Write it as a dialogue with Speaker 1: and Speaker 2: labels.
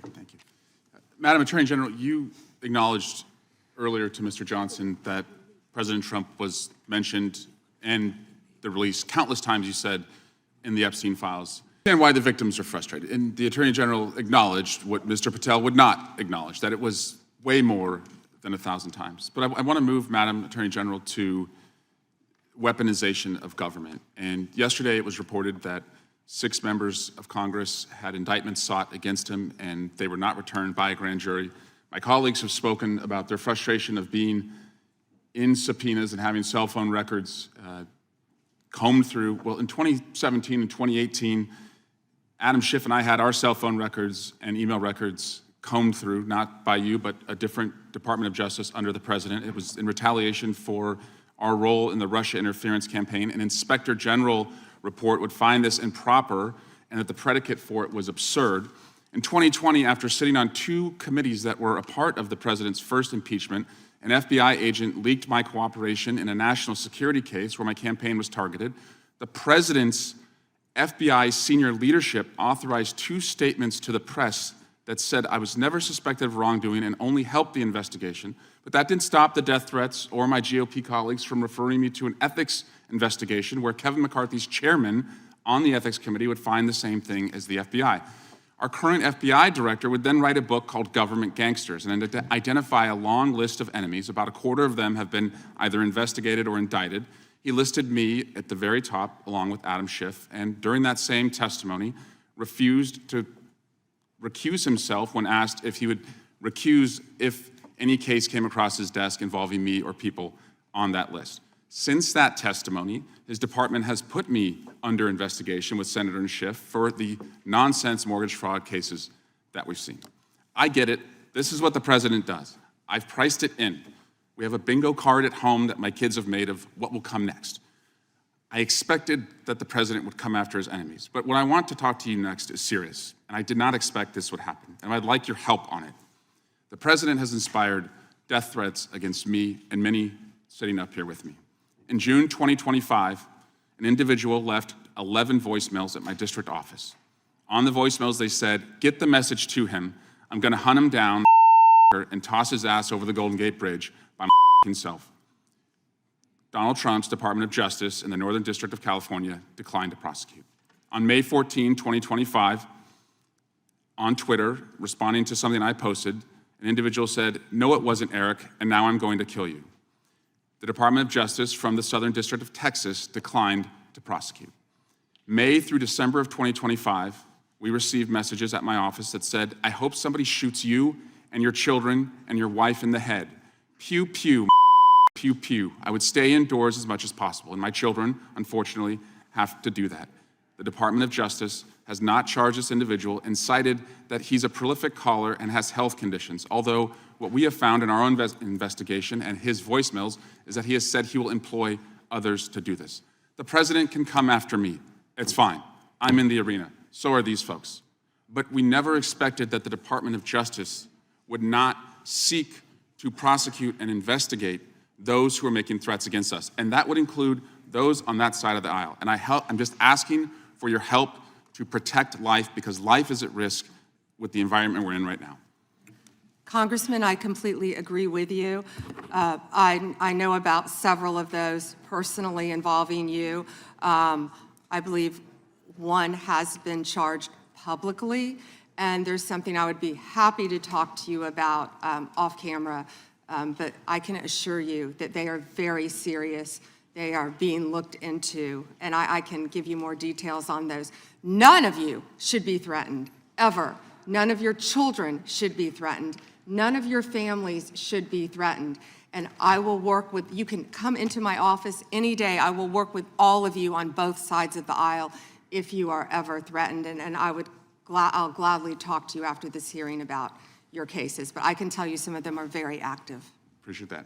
Speaker 1: Great, thank you. Madam Attorney General, you acknowledged earlier to Mr. Johnson that President Trump was mentioned and the release countless times, you said, in the Epstein files, and why the victims are frustrated. And the Attorney General acknowledged what Mr. Patel would not acknowledge, that it was way more than 1,000 times. But I want to move, Madam Attorney General, to weaponization of government. And yesterday it was reported that 6 members of Congress had indictments sought against him, and they were not returned by a grand jury. My colleagues have spoken about their frustration of being in subpoenas and having cell phone records combed through. Well, in 2017 and 2018, Adam Schiff and I had our cell phone records and email records combed through, not by you, but a different Department of Justice under the President. It was in retaliation for our role in the Russia interference campaign. An Inspector General report would find this improper and that the predicate for it was absurd. In 2020, after sitting on 2 committees that were a part of the President's first impeachment, an FBI agent leaked my cooperation in a national security case where my campaign was targeted. The President's FBI senior leadership authorized 2 statements to the press that said I was never suspected of wrongdoing and only helped the investigation. But that didn't stop the death threats or my GOP colleagues from referring me to an ethics investigation where Kevin McCarthy's chairman on the ethics committee would find the same thing as the FBI. Our current FBI director would then write a book called Government Gangsters and identify a long list of enemies. About a quarter of them have been either investigated or indicted. He listed me at the very top, along with Adam Schiff, and during that same testimony, refused to recuse himself when asked if he would recuse if any case came across his desk involving me or people on that list. Since that testimony, his department has put me under investigation with Senator and Schiff for the nonsense mortgage fraud cases that we've seen. I get it. This is what the President does. I've priced it in. We have a bingo card at home that my kids have made of what will come next. I expected that the President would come after his enemies. But what I want to talk to you next is serious, and I did not expect this would happen, and I'd like your help on it. The President has inspired death threats against me and many sitting up here with me. In June 2025, an individual left 11 voicemails at my district office. On the voicemails, they said, "Get the message to him. I'm going to hunt him down and toss his ass over the Golden Gate Bridge by himself." Donald Trump's Department of Justice in the Northern District of California declined to prosecute. On May 14, 2025, on Twitter, responding to something I posted, an individual said, "No, it wasn't Eric, and now I'm going to kill you." The Department of Justice from the Southern District of Texas declined to prosecute. May through December of 2025, we received messages at my office that said, "I hope somebody shoots you and your children and your wife in the head. Pew, pew, pew, pew." I would stay indoors as much as possible, and my children, unfortunately, have to do that. The Department of Justice has not charged this individual and cited that he's a prolific caller and has health conditions, although what we have found in our own investigation and his voicemails is that he has said he will employ others to do this. The President can come after me. It's fine. I'm in the arena. So are these folks. But we never expected that the Department of Justice would not seek to prosecute and investigate those who are making threats against us. And that would include those on that side of the aisle. And I'm just asking for your help to protect life, because life is at risk with the environment we're in right now.
Speaker 2: Congressman, I completely agree with you. I know about several of those personally involving you. I believe one has been charged publicly, and there's something I would be happy to talk to you about off camera, but I can assure you that they are very serious. They are being looked into, and I can give you more details on those. None of you should be threatened, ever. None of your children should be threatened. None of your families should be threatened. And I will work with, you can come into my office any day. I will work with all of you on both sides of the aisle if you are ever threatened. And I'll gladly talk to you after this hearing about your cases. But I can tell you some of them are very active.
Speaker 1: Appreciate that.